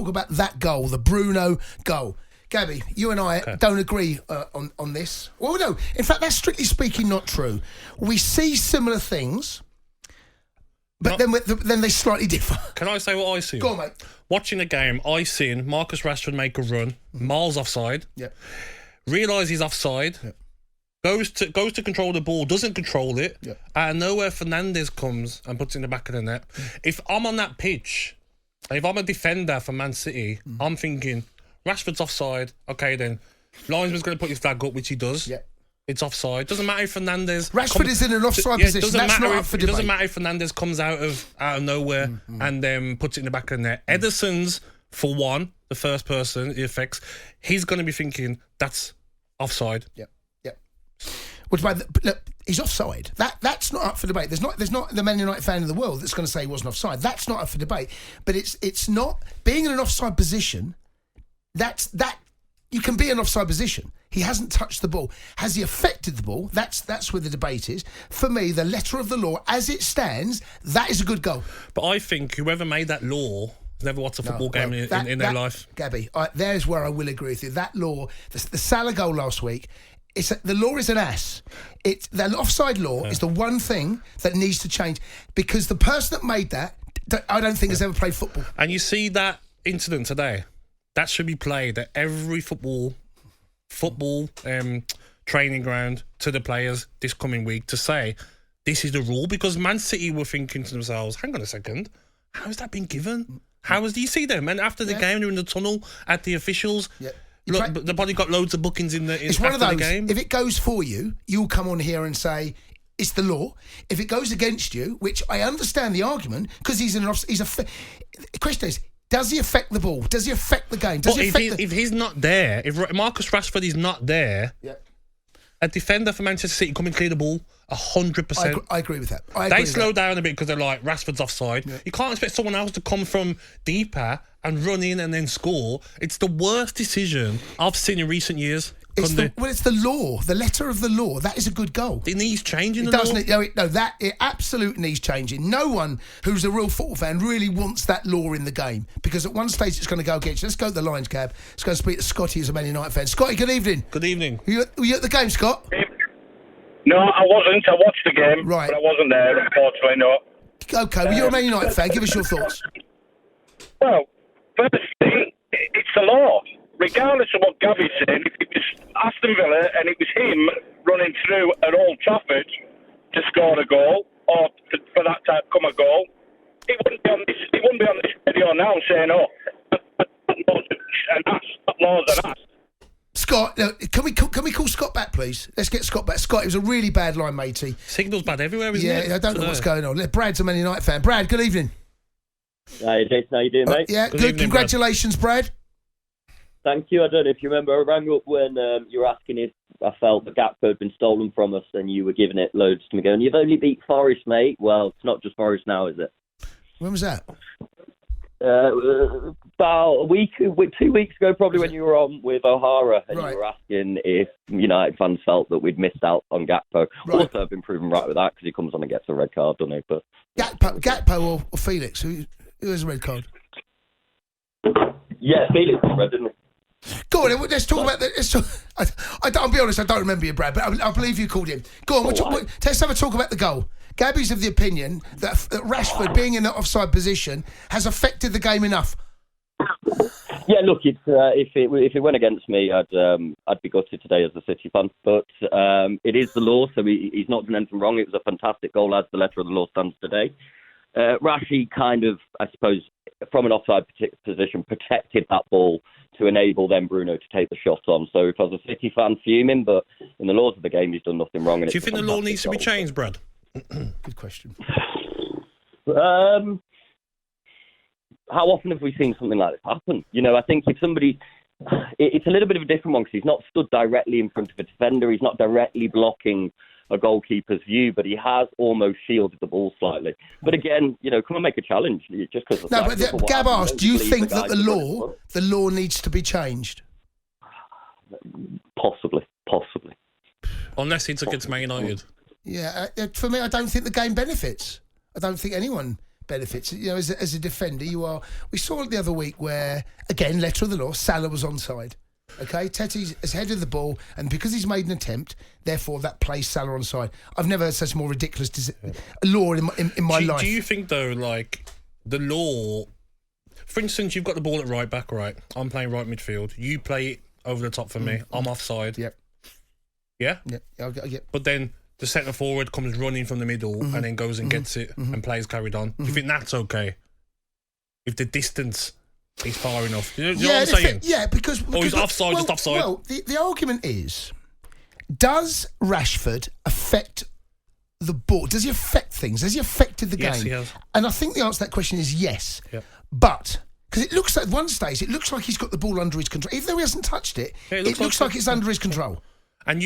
talk about that goal, the Bruno goal. Gabby, you and I don't agree on this. Well, no. In fact, that's strictly speaking not true. We see similar things, but then they slightly differ. Can I say what I see? Go on, mate. Watching the game, I seen Marcus Rashford make a run, miles offside. Yep. Realise he's offside. Yep. Goes to control the ball, doesn't control it. Yep. Out of nowhere, Fernandes comes and puts it in the back of the net. If I'm on that pitch, if I'm a defender for Man City, I'm thinking, Rashford's offside. Okay, then. Linesman's going to put his flag up, which he does. Yep. It's offside. Doesn't matter if Fernandes... Rashford is in an offside position. That's not up for debate. It doesn't matter if Fernandes comes out of nowhere and then puts it in the back of the net. Ederson's, for one, the first person it affects, he's going to be thinking, that's offside. Yep. Which, look, he's offside. That's not up for debate. There's not the Man United fan in the world that's going to say he wasn't offside. That's not up for debate. But it's not being in an offside position. That you can be in an offside position. He hasn't touched the ball. Has he affected the ball? That's where the debate is. For me, the letter of the law, as it stands, that is a good goal. But I think whoever made that law has never watched a football game in their life. Gabby, there's where I will agree with you. That law, the Salah goal last week. The law is an ass. The offside law is the one thing that needs to change because the person that made that, I don't think has ever played football. And you see that incident today, that should be played at every football training ground to the players this coming week to say this is the rule, because Man City were thinking to themselves, hang on a second, how has that been given? Do you see them? And after the game, they're in the tunnel at the officials. Yeah. Look, the body got loads of bookings in the. It's one of those. Game. If it goes for you, you'll come on here and say it's the law. If it goes against you, which I understand the argument because he's the question is, does he affect the ball? Does he affect the game? If he's not there, if Marcus Rashford is not there, a defender for Manchester City come and clear the ball 100%. I agree with that. They slow down a bit because they're like, Rashford's offside. Yeah. You can't expect someone else to come from deeper and run in and then score. It's the worst decision I've seen in recent years. It's the law, the letter of the law. That is a good goal. It needs changing. It absolutely needs changing. No one who's a real football fan really wants that law in the game because at one stage it's going to go against you. Let's go to the lines, Cab. Let's go and speak to Scotty, who's a Man United fan. Scotty, good evening. Good evening. Were you at the game, Scott? No, I wasn't. I watched the game, right, but I wasn't there, unfortunately, no. Okay, well, you're a Man United fan. Give us your thoughts. Well, firstly, it's the law. Regardless of what Gabby's saying, if it was Aston Villa and it was him running through at Old Trafford to score a goal, or for that to come a goal, he wouldn't be on this video now saying, that law's an ass. Scott, can we call Scott back, please? Let's get Scott back. Scott, it was a really bad line, matey. Signal's bad everywhere, isn't it? Yeah, I don't know what's going on. Brad's a Man United fan. Brad, good evening. Hey, Jason, how you doing, mate? Yeah, good. Evening, Congratulations, Brad. Thank you. I don't know if you remember, I rang up when you were asking if I felt the Gakpo had been stolen from us and you were giving it loads to me going, you've only beat Forest, mate. Well, it's not just Forest now, is it? When was that? About 2 weeks ago, probably, when you were on with O'Hara and you were asking if United fans felt that we'd missed out on Gakpo. Right. Also, I've been proven right with that because he comes on and gets a red card, doesn't he? But Gakpo or Felix? Who has a red card? Yeah, Felix was red, didn't he? Go on, let's talk about that. I'll be honest, I don't remember you, Brad, but I believe you called him. Go on, let's have a talk about the goal. Gabby's of the opinion that Rashford being in that offside position has affected the game enough. Yeah, look, if it went against me, I'd be gutted today as a City fan. But it is the law, so he's not done anything wrong. It was a fantastic goal as the letter of the law stands today. Rashi kind of, I suppose, from an offside position, protected that ball to enable then Bruno to take the shot on. So if I was a City fan, fuming, but in the laws of the game, he's done nothing wrong. Do you think the law needs to be changed, Brad? Good question. How often have we seen something like this happen? I think if somebody... It's a little bit of a different one because he's not stood directly in front of a defender. He's not directly blocking a goalkeeper's view, but he has almost shielded the ball slightly. But again, come and make a challenge. Just because. No, but Gab asked, do you think that the law needs to be changed? Possibly. Unless it's against Man United. Yeah, for me, I don't think the game benefits. I don't think anyone benefits. You know, as a defender, we saw it the other week where, again, letter of the law, Salah was onside. Okay, Tete has headed the ball, and because he's made an attempt, therefore that plays Salah onside. I've never heard such a more ridiculous law in my life. Do you think though, like the law? For instance, you've got the ball at right back, right? I'm playing right midfield. You play it over the top for me. I'm offside. Yep. Yeah. Yeah. But then the centre forward comes running from the middle and then goes and gets it and plays carried on. Do you think that's okay? If the distance is far enough, you know what I'm saying? Because he's offside, just offside. Well, the argument is, does Rashford affect the ball? Does he affect things? Has he affected the game? Yes, he has. And I think the answer to that question is yes. Yep. But because it looks at one stage, it looks like he's got the ball under his control, even though he hasn't touched it. Yeah, it looks like it's under his control. And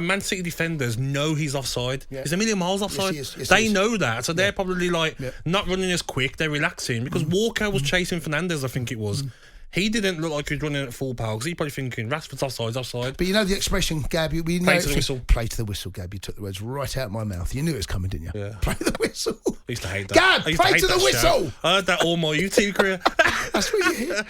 Man City defenders know he's offside. Yeah. He's a million miles offside. Yes, he is. They know that, so they're probably not running as quick. They're relaxing because Walker was chasing Fernandes, I think it was. He didn't look like he was running at full power because he's probably thinking Rashford's offside. But you know the expression, Gabby. Play to the whistle. Play to the whistle, Gabby. You took the words right out of my mouth. You knew it was coming, didn't you? Yeah. Play the whistle. I used to hate that. Gab, play to the whistle. I heard that all my YouTube career. That's what you hear.